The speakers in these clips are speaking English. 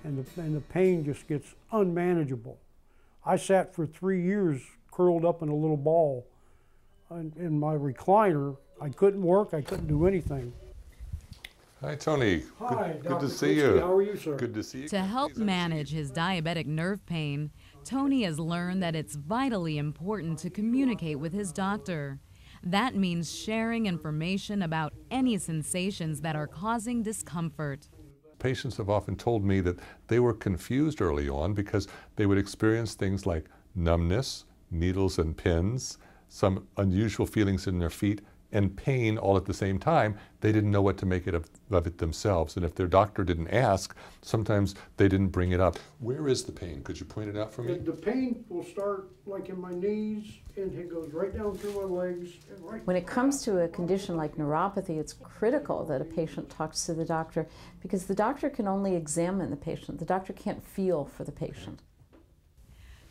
and the pain just gets unmanageable. I sat for 3 years curled up in a little ball in my recliner. I couldn't work, I couldn't do anything. Hi, Tony. Hi, good to Dr. see you. How are you, sir? Good to see you. To help manage his diabetic nerve pain, Tony has learned that it's vitally important to communicate with his doctor. That means sharing information about any sensations that are causing discomfort. Patients have often told me that they were confused early on because they would experience things like numbness, needles and pins, some unusual feelings in their feet, and pain all at the same time. They didn't know what to make of it themselves. And if their doctor didn't ask, sometimes they didn't bring it up. Where is the pain? Could you point it out for me? The pain will start like in my knees, and it goes right down through my legs. And right. When it comes to a condition like neuropathy, it's critical that a patient talks to the doctor because the doctor can only examine the patient. The doctor can't feel for the patient.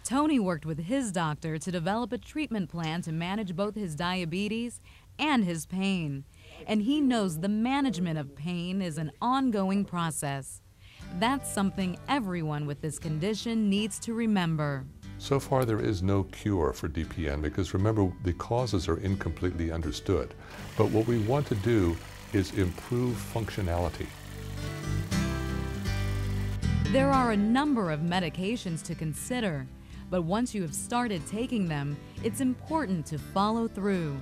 Tony worked with his doctor to develop a treatment plan to manage both his diabetes and his pain. And he knows the management of pain is an ongoing process. That's something everyone with this condition needs to remember. So far, there is no cure for DPN because remember, the causes are incompletely understood. But what we want to do is improve functionality. There are a number of medications to consider, but once you have started taking them, it's important to follow through.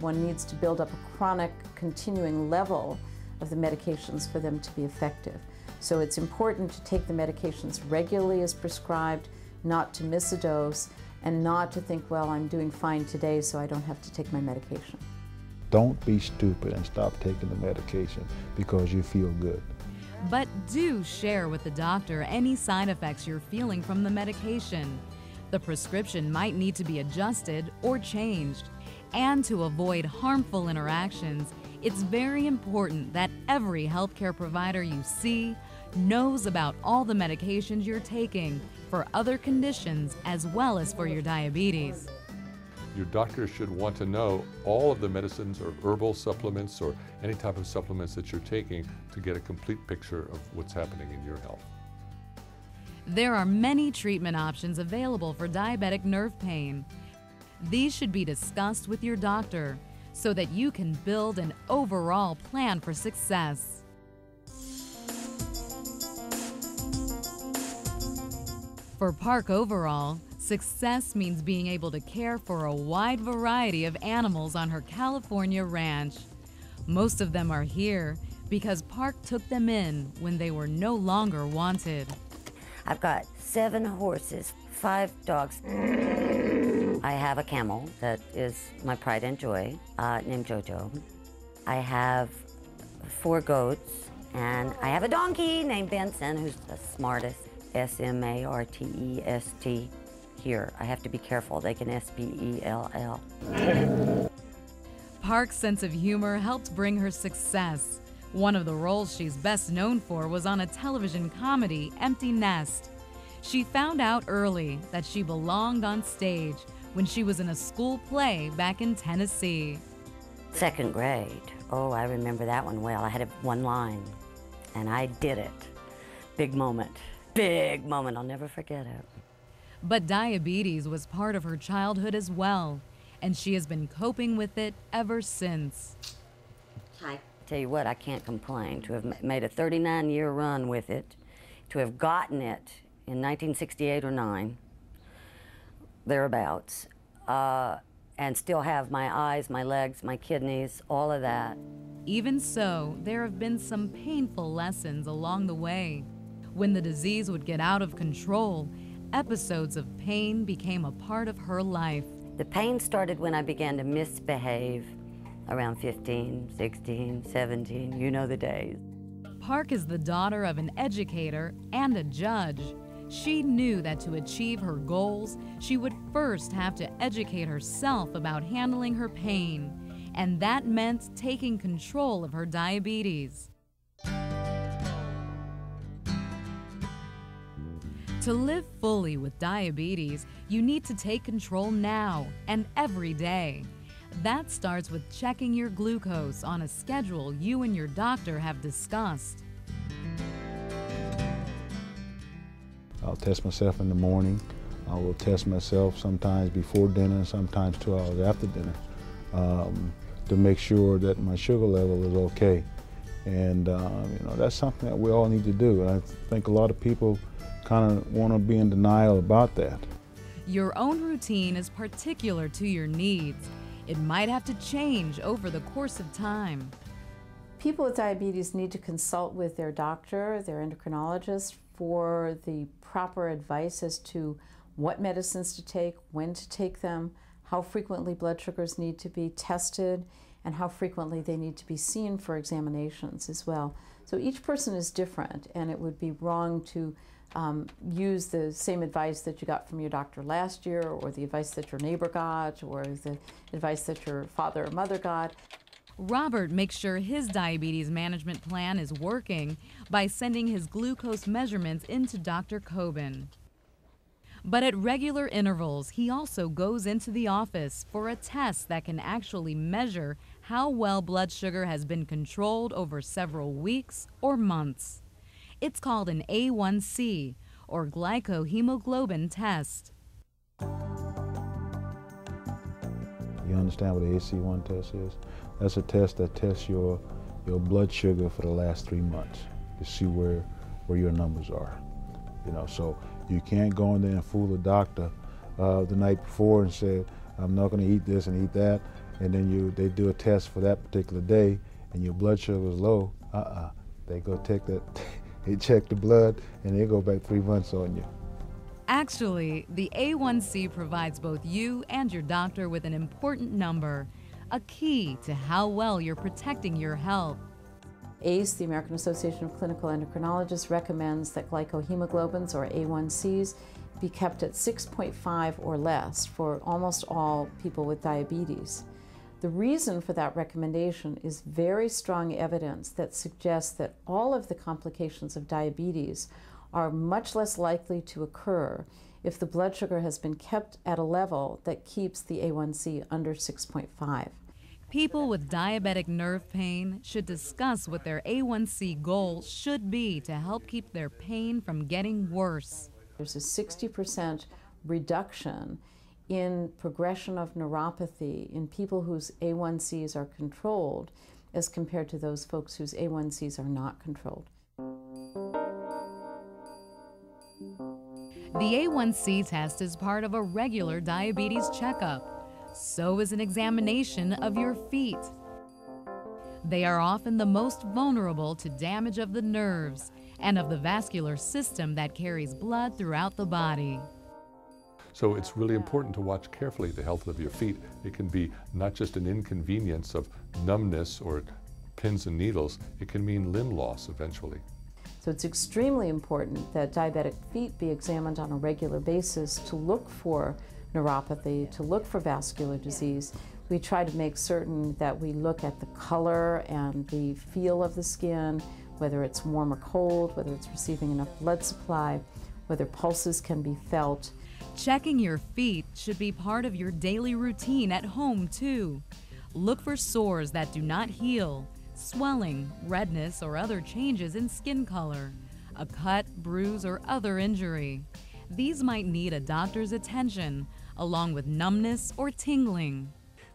One needs to build up a chronic, continuing level of the medications for them to be effective. So it's important to take the medications regularly as prescribed, not to miss a dose, and not to think, well, I'm doing fine today, so I don't have to take my medication. Don't be stupid and stop taking the medication because you feel good. But do share with the doctor any side effects you're feeling from the medication. The prescription might need to be adjusted or changed. And to avoid harmful interactions, it's very important that every healthcare provider you see knows about all the medications you're taking for other conditions as well as for your diabetes. Your doctor should want to know all of the medicines or herbal supplements or any type of supplements that you're taking to get a complete picture of what's happening in your health. There are many treatment options available for diabetic nerve pain. These should be discussed with your doctor so that you can build an overall plan for success. For Park overall, success means being able to care for a wide variety of animals on her California ranch. Most of them are here because Park took them in when they were no longer wanted. I've got 7 horses, 5 dogs. I have a camel that is my pride and joy, named Jojo. I have 4 goats, and I have a donkey named Benson, who's the smartest, S-M-A-R-T-E-S-T. Here, I have to be careful, they can S-P-E-L-L. Park's sense of humor helped bring her success. One of the roles she's best known for was on a television comedy, Empty Nest. She found out early that she belonged on stage when she was in a school play back in Tennessee. 2nd grade. Oh, I remember that one well. I had one line, and I did it. Big moment. Big moment. I'll never forget it. But diabetes was part of her childhood as well, and she has been coping with it ever since. I tell you what, I can't complain. To have made a 39-year run with it, to have gotten it in 1968 or 9, thereabouts, and still have my eyes, my legs, my kidneys, all of that. Even so, there have been some painful lessons along the way. When the disease would get out of control, episodes of pain became a part of her life. The pain started when I began to misbehave around 15, 16, 17, you know the days. Park is the daughter of an educator and a judge. She knew that to achieve her goals, she would first have to educate herself about handling her pain, and that meant taking control of her diabetes. To live fully with diabetes, you need to take control now and every day. That starts with checking your glucose on a schedule you and your doctor have discussed. I'll test myself in the morning. I will test myself sometimes before dinner, sometimes 2 hours after dinner, to make sure that my sugar level is okay. And you know, that's something that we all need to do. And I think a lot of people kind of want to be in denial about that. Your own routine is particular to your needs. It might have to change over the course of time. People with diabetes need to consult with their doctor, their endocrinologist, for the proper advice as to what medicines to take, when to take them, how frequently blood sugars need to be tested, and how frequently they need to be seen for examinations as well. So each person is different, and it would be wrong to use the same advice that you got from your doctor last year, or the advice that your neighbor got, or the advice that your father or mother got. Robert makes sure his diabetes management plan is working by sending his glucose measurements into Dr. Coben. But at regular intervals, he also goes into the office for a test that can actually measure how well blood sugar has been controlled over several weeks or months. It's called an A1C, or glycohemoglobin test. You understand what the AC1 test is? That's a test that tests your blood sugar for the last 3 months to see where your numbers are. You know, so you can't go in there and fool the doctor the night before and say, I'm not going to eat this and eat that, and then they do a test for that particular day and your blood sugar is low. They go take that, they check the blood and they go back 3 months on you. Actually, the A1C provides both you and your doctor with an important number, a key to how well you're protecting your health. ACE, the American Association of Clinical Endocrinologists, recommends that glycohemoglobins, or A1Cs, be kept at 6.5 or less for almost all people with diabetes. The reason for that recommendation is very strong evidence that suggests that all of the complications of diabetes are much less likely to occur if the blood sugar has been kept at a level that keeps the A1C under 6.5. People with diabetic nerve pain should discuss what their A1C goal should be to help keep their pain from getting worse. There's a 60% reduction in progression of neuropathy in people whose A1Cs are controlled as compared to those folks whose A1Cs are not controlled. The A1C test is part of a regular diabetes checkup. So is an examination of your feet. They are often the most vulnerable to damage of the nerves and of the vascular system that carries blood throughout the body. So it's really important to watch carefully the health of your feet. It can be not just an inconvenience of numbness or pins and needles, it can mean limb loss eventually. So it's extremely important that diabetic feet be examined on a regular basis to look for neuropathy, to look for vascular disease. We try to make certain that we look at the color and the feel of the skin, whether it's warm or cold, whether it's receiving enough blood supply, whether pulses can be felt. Checking your feet should be part of your daily routine at home too. Look for sores that do not heal, swelling, redness, or other changes in skin color, a cut, bruise, or other injury. These might need a doctor's attention, along with numbness or tingling.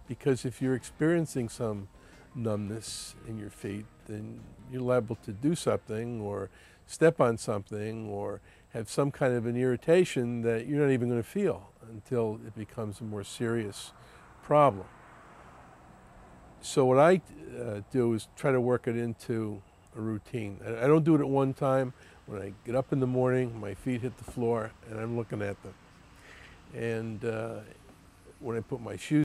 Because if you're experiencing some numbness in your feet, then you're liable to do something or step on something or have some kind of an irritation that you're not even going to feel until it becomes a more serious problem. So what I do is try to work it into a routine. I don't do it at one time. When I get up in the morning, my feet hit the floor and I'm looking at them. And when I put my shoes